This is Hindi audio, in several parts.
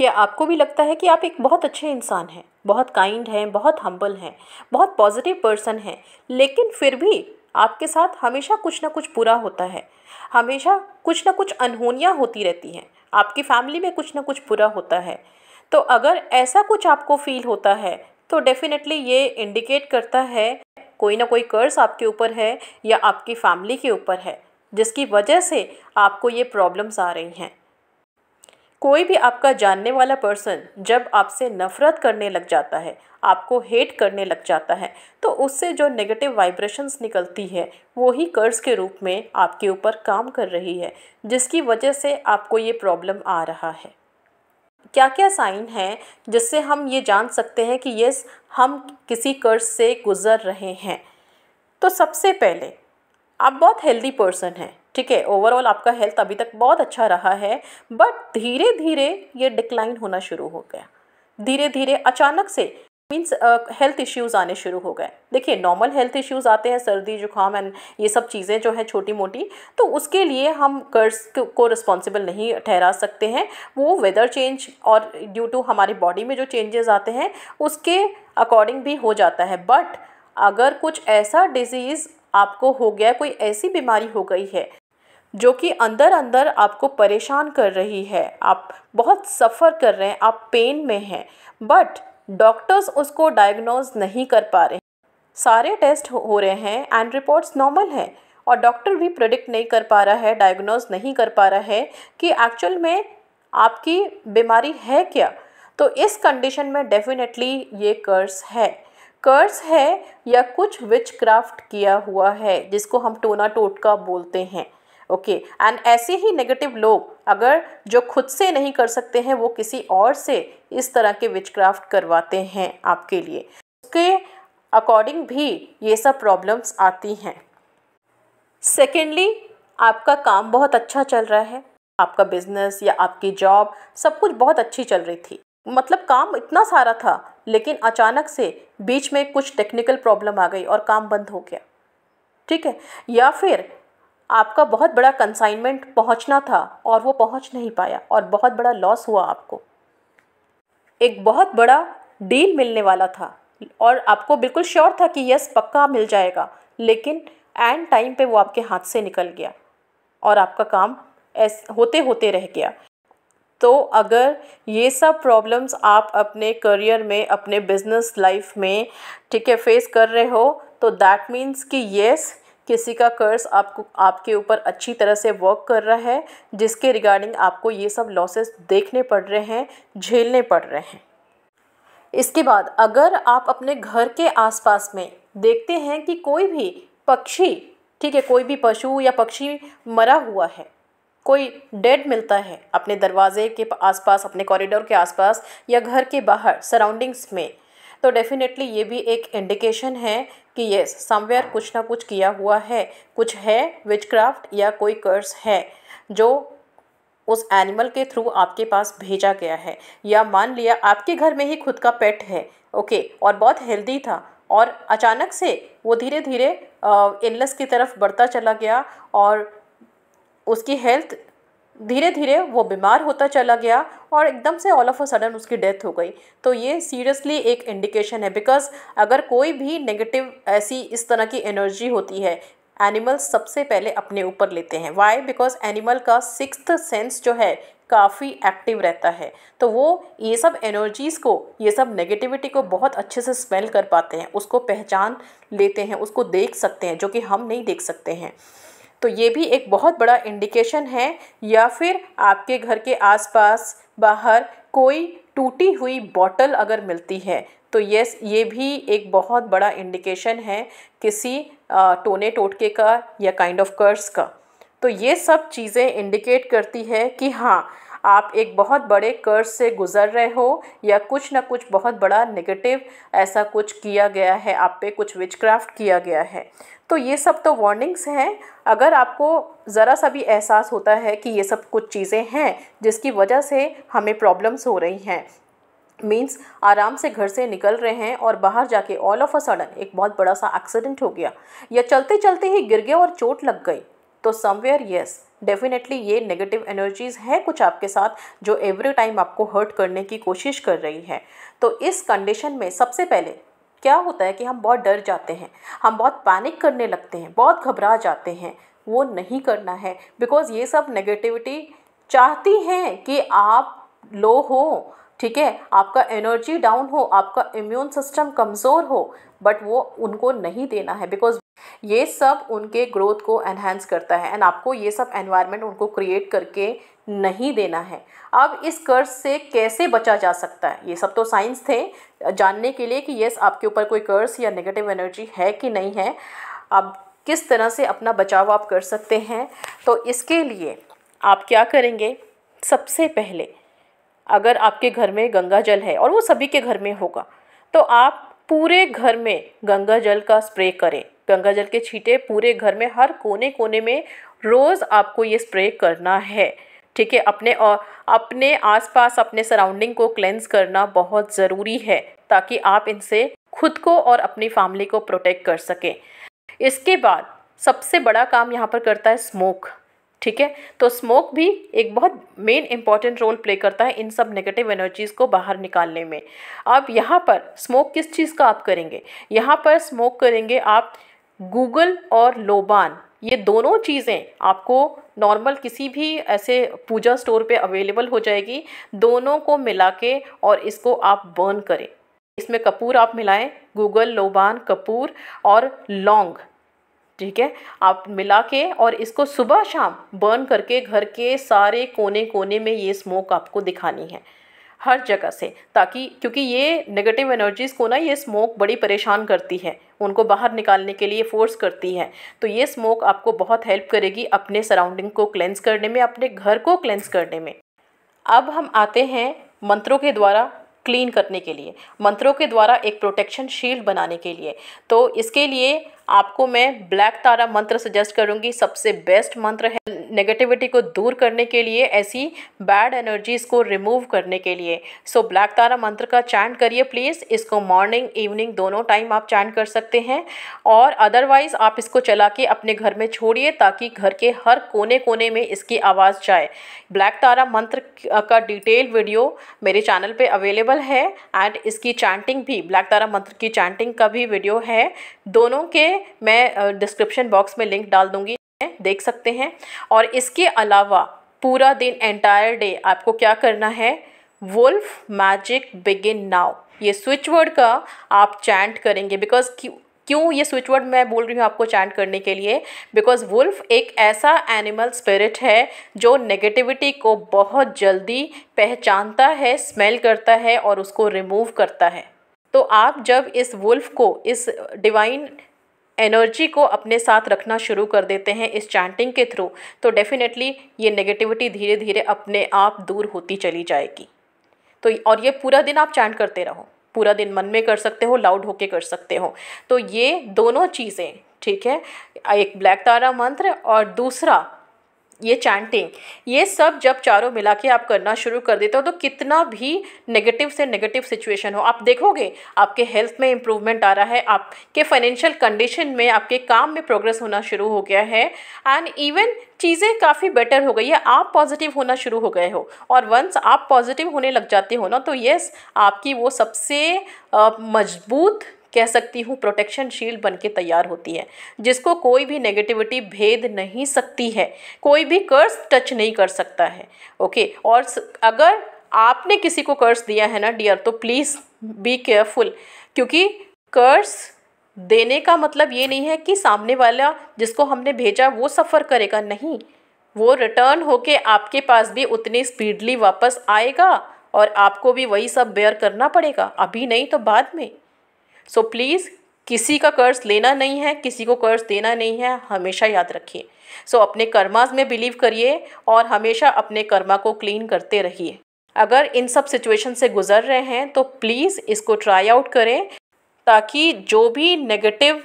क्या आपको भी लगता है कि आप एक बहुत अच्छे इंसान हैं, बहुत काइंड हैं, बहुत हम्बल हैं, बहुत पॉजिटिव पर्सन हैं, लेकिन फिर भी आपके साथ हमेशा कुछ ना कुछ बुरा होता है, हमेशा कुछ ना कुछ अनहोनियाँ होती रहती हैं, आपकी फैमिली में कुछ ना कुछ बुरा होता है। तो अगर ऐसा कुछ आपको फ़ील होता है तो डेफ़िनेटली ये इंडिकेट करता है कोई ना कोई कर्स आपके ऊपर है या आपकी फैमिली के ऊपर है, जिसकी वजह से आपको ये प्रॉब्लम्स आ रही हैं। कोई भी आपका जानने वाला पर्सन जब आपसे नफ़रत करने लग जाता है, आपको हेट करने लग जाता है, तो उससे जो नेगेटिव वाइब्रेशंस निकलती है वो ही कर्स के रूप में आपके ऊपर काम कर रही है, जिसकी वजह से आपको ये प्रॉब्लम आ रहा है। क्या क्या साइन हैं जिससे हम ये जान सकते हैं कि यस, हम किसी कर्स से गुज़र रहे हैं? तो सबसे पहले आप बहुत हेल्दी पर्सन हैं, ठीक है, ओवरऑल आपका हेल्थ अभी तक बहुत अच्छा रहा है, बट धीरे धीरे ये डिक्लाइन होना शुरू हो गया। धीरे धीरे अचानक से मीन्स हेल्थ इश्यूज़ आने शुरू हो गए। देखिए, नॉर्मल हेल्थ इश्यूज़ आते हैं, सर्दी जुकाम एंड ये सब चीज़ें जो है छोटी मोटी, तो उसके लिए हम कर्स को रिस्पॉन्सिबल नहीं ठहरा सकते हैं। वो वेदर चेंज और ड्यू टू हमारी बॉडी में जो चेंजेस आते हैं उसके अकॉर्डिंग भी हो जाता है। बट अगर कुछ ऐसा डिजीज़ आपको हो गया, कोई ऐसी बीमारी हो गई है जो कि अंदर अंदर आपको परेशान कर रही है, आप बहुत सफ़र कर रहे हैं, आप पेन में हैं, बट डॉक्टर्स उसको डायग्नोज नहीं कर पा रहे हैं, सारे टेस्ट हो रहे हैं एंड रिपोर्ट्स नॉर्मल हैं, और डॉक्टर भी प्रेडिक्ट नहीं कर पा रहा है, डायग्नोज नहीं कर पा रहा है कि एक्चुअल में आपकी बीमारी है क्या। तो इस कंडीशन में डेफिनेटली ये कर्स है या कुछ विचक्राफ्ट किया हुआ है, जिसको हम टोना टोटका बोलते हैं। ओके, एंड ऐसे ही नेगेटिव लोग अगर जो खुद से नहीं कर सकते हैं वो किसी और से इस तरह के विचक्राफ्ट करवाते हैं आपके लिए, उसके अकॉर्डिंग भी ये सब प्रॉब्लम्स आती हैं। सेकेंडली, आपका काम बहुत अच्छा चल रहा है, आपका बिजनेस या आपकी जॉब सब कुछ बहुत अच्छी चल रही थी, मतलब काम इतना सारा था, लेकिन अचानक से बीच में कुछ टेक्निकल प्रॉब्लम आ गई और काम बंद हो गया, ठीक है। या फिर आपका बहुत बड़ा कंसाइनमेंट पहुंचना था और वो पहुंच नहीं पाया और बहुत बड़ा लॉस हुआ आपको। एक बहुत बड़ा डील मिलने वाला था और आपको बिल्कुल श्योर था कि यस पक्का मिल जाएगा, लेकिन एंड टाइम पे वो आपके हाथ से निकल गया और आपका काम होते होते रह गया। तो अगर ये सब प्रॉब्लम्स आप अपने करियर में, अपने बिजनेस लाइफ में, ठीक है, फेस कर रहे हो, तो दैट मीन्स कि यस, किसी का कर्स आपके ऊपर अच्छी तरह से वर्क कर रहा है, जिसके रिगार्डिंग आपको ये सब लॉसेस देखने पड़ रहे हैं, झेलने पड़ रहे हैं। इसके बाद अगर आप अपने घर के आसपास में देखते हैं कि कोई भी पक्षी, ठीक है, कोई भी पशु या पक्षी मरा हुआ है, कोई डेड मिलता है अपने दरवाजे के आसपास, अपने कॉरिडोर के आसपास या घर के बाहर सराउंडिंग्स में, तो डेफिनेटली ये भी एक इंडिकेशन है कि यस, समवेयर कुछ ना कुछ किया हुआ है, कुछ है विचक्राफ्ट या कोई कर्स है जो उस एनिमल के थ्रू आपके पास भेजा गया है। या मान लिया आपके घर में ही खुद का पेट है, ओके, और बहुत हेल्दी था और अचानक से वो धीरे धीरे इलनेस की तरफ बढ़ता चला गया और उसकी हेल्थ धीरे धीरे वो बीमार होता चला गया और एकदम से ऑल ऑफ अ सडन उसकी डेथ हो गई। तो ये सीरियसली एक इंडिकेशन है, बिकॉज अगर कोई भी नेगेटिव ऐसी इस तरह की एनर्जी होती है, एनिमल्स सबसे पहले अपने ऊपर लेते हैं। वाई? बिकॉज एनिमल का सिक्स्थ सेंस जो है काफ़ी एक्टिव रहता है, तो वो ये सब एनर्जीज़ को, ये सब नेगेटिविटी को बहुत अच्छे से स्मेल कर पाते हैं, उसको पहचान लेते हैं, उसको देख सकते हैं, जो कि हम नहीं देख सकते हैं। तो ये भी एक बहुत बड़ा इंडिकेशन है। या फिर आपके घर के आसपास बाहर कोई टूटी हुई बॉटल अगर मिलती है, तो यस, ये भी एक बहुत बड़ा इंडिकेशन है किसी टोने टोटके का या काइंड ऑफ कर्स का। तो ये सब चीज़ें इंडिकेट करती है कि हाँ, आप एक बहुत बड़े कर्स से गुज़र रहे हो या कुछ ना कुछ बहुत बड़ा नेगेटिव ऐसा कुछ किया गया है, आप पे कुछ विचक्राफ्ट किया गया है। तो ये सब तो वार्निंग्स हैं। अगर आपको ज़रा सा भी एहसास होता है कि ये सब कुछ चीज़ें हैं जिसकी वजह से हमें प्रॉब्लम्स हो रही हैं, मीन्स आराम से घर से निकल रहे हैं और बाहर जाके ऑल ऑफ अ सडन एक बहुत बड़ा सा एक्सीडेंट हो गया या चलते चलते ही गिर गए और चोट लग गई, तो समवेयर यस, डेफिनेटली ये नेगेटिव एनर्जीज़ हैं कुछ आपके साथ जो एवरी टाइम आपको हर्ट करने की कोशिश कर रही है। तो इस कंडीशन में सबसे पहले क्या होता है कि हम बहुत डर जाते हैं, हम बहुत पैनिक करने लगते हैं, बहुत घबरा जाते हैं। वो नहीं करना है, बिकॉज़ ये सब नेगेटिविटी चाहती हैं कि आप लो हो, ठीक है, आपका एनर्जी डाउन हो, आपका इम्यून सिस्टम कमज़ोर हो, बट वो उनको नहीं देना है, बिकॉज़ ये सब उनके ग्रोथ को एनहांस करता है एंड आपको ये सब एनवायरनमेंट उनको क्रिएट करके नहीं देना है। अब इस कर्ज से कैसे बचा जा सकता है, ये सब तो साइंस थे जानने के लिए कि यस आपके ऊपर कोई कर्ज या नेगेटिव एनर्जी है कि नहीं है। अब किस तरह से अपना बचाव आप कर सकते हैं, तो इसके लिए आप क्या करेंगे, सबसे पहले अगर आपके घर में गंगा जल है और वो सभी के घर में होगा, तो आप पूरे घर में गंगा जल का स्प्रे करें। गंगा जल के छींटे पूरे घर में हर कोने कोने में रोज़ आपको ये स्प्रे करना है, ठीक है। अपने आसपास अपने सराउंडिंग को क्लेंस करना बहुत ज़रूरी है ताकि आप इनसे खुद को और अपनी फैमिली को प्रोटेक्ट कर सकें। इसके बाद सबसे बड़ा काम यहाँ पर करता है स्मोक, ठीक है। तो स्मोक भी एक बहुत मेन इंपॉर्टेंट रोल प्ले करता है इन सब नेगेटिव एनर्जीज़ को बाहर निकालने में। अब यहाँ पर स्मोक किस चीज़ का आप करेंगे, यहाँ पर स्मोक करेंगे आप गूगल और लोबान। ये दोनों चीज़ें आपको नॉर्मल किसी भी ऐसे पूजा स्टोर पे अवेलेबल हो जाएगी। दोनों को मिला के और इसको आप बर्न करें। इसमें कपूर आप मिलाएं, गूगल, लोबान, कपूर और लौंग, ठीक है, आप मिला के और इसको सुबह शाम बर्न करके घर के सारे कोने कोने में ये स्मोक आपको दिखानी है हर जगह से, ताकि क्योंकि ये नेगेटिव एनर्जीज़ को ना ये स्मोक बड़ी परेशान करती है, उनको बाहर निकालने के लिए फोर्स करती है। तो ये स्मोक आपको बहुत हेल्प करेगी अपने सराउंडिंग को क्लेंस करने में, अपने घर को क्लेंस करने में। अब हम आते हैं मंत्रों के द्वारा क्लीन करने के लिए, मंत्रों के द्वारा एक प्रोटेक्शन शील्ड बनाने के लिए। तो इसके लिए आपको मैं ब्लैक तारा मंत्र सजेस्ट करूंगी। सबसे बेस्ट मंत्र है नेगेटिविटी को दूर करने के लिए, ऐसी बैड एनर्जीज़ को रिमूव करने के लिए। सो ब्लैक तारा मंत्र का चैंट करिए प्लीज़। इसको मॉर्निंग इवनिंग दोनों टाइम आप चैंट कर सकते हैं, और अदरवाइज़ आप इसको चला के अपने घर में छोड़िए ताकि घर के हर कोने कोने में इसकी आवाज़ जाए। ब्लैक तारा मंत्र का डिटेल वीडियो मेरे चैनल पे अवेलेबल है एंड इसकी चैंटिंग भी, ब्लैक तारा मंत्र की चैंटिंग का भी वीडियो है। दोनों के मैं डिस्क्रिप्शन बॉक्स में लिंक डाल दूंगी, देख सकते हैं। और इसके अलावा पूरा दिन एंटायर डे आपको क्या करना है, वुल्फ मैजिक बिगिन नाउ, ये स्विच वर्ड का आप चैंट करेंगे। बिकॉज क्यों ये स्विच वर्ड मैं बोल रही हूँ आपको चैंट करने के लिए, बिकॉज वुल्फ एक ऐसा एनिमल स्पिरिट है जो नेगेटिविटी को बहुत जल्दी पहचानता है, स्मेल करता है और उसको रिमूव करता है। तो आप जब इस वुल्फ को, इस डिवाइन एनर्जी को अपने साथ रखना शुरू कर देते हैं इस चैंटिंग के थ्रू, तो डेफिनेटली ये नेगेटिविटी धीरे धीरे अपने आप दूर होती चली जाएगी। तो और ये पूरा दिन आप चैंट करते रहो, पूरा दिन मन में कर सकते हो, लाउड होके कर सकते हो। तो ये दोनों चीज़ें, ठीक है, एक ब्लैक तारा मंत्र और दूसरा ये चैंटिंग, ये सब जब चारों मिला के आप करना शुरू कर देते हो तो कितना भी नेगेटिव से नेगेटिव सिचुएशन हो, आप देखोगे आपके हेल्थ में इम्प्रूवमेंट आ रहा है, आपके फाइनेंशियल कंडीशन में, आपके काम में प्रोग्रेस होना शुरू हो गया है एंड इवन चीज़ें काफ़ी बेटर हो गई है। आप पॉजिटिव होना शुरू हो गए हो, और वंस आप पॉजिटिव होने लग जाते हो ना, तो यस आपकी वो सबसे मजबूत कह सकती हूँ प्रोटेक्शन शील्ड बन के तैयार होती है, जिसको कोई भी नेगेटिविटी भेद नहीं सकती है, कोई भी कर्स टच नहीं कर सकता है। ओके, और अगर आपने किसी को कर्स दिया है ना डियर, तो प्लीज़ बी केयरफुल, क्योंकि कर्स देने का मतलब ये नहीं है कि सामने वाला जिसको हमने भेजा वो सफ़र करेगा, नहीं, वो रिटर्न होके आपके पास भी उतनी स्पीडली वापस आएगा और आपको भी वही सब बेयर करना पड़ेगा, अभी नहीं तो बाद में। सो प्लीज़ किसी का कर्ज लेना नहीं है, किसी को कर्ज देना नहीं है, हमेशा याद रखिए। सो अपने कर्मास में बिलीव करिए और हमेशा अपने कर्मा को क्लीन करते रहिए। अगर इन सब सिचुएशन से गुजर रहे हैं तो प्लीज़ इसको ट्राई आउट करें, ताकि जो भी नेगेटिव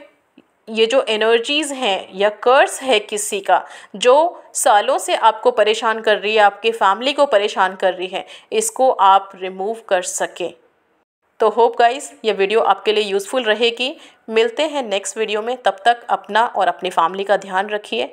ये जो एनर्जीज़ हैं या कर्स है किसी का जो सालों से आपको परेशान कर रही है, आपके फैमिली को परेशान कर रही है, इसको आप रिमूव कर सकें। तो होप गाइस ये वीडियो आपके लिए यूज़फुल रहेगी। मिलते हैं नेक्स्ट वीडियो में, तब तक अपना और अपनी फैमिली का ध्यान रखिए।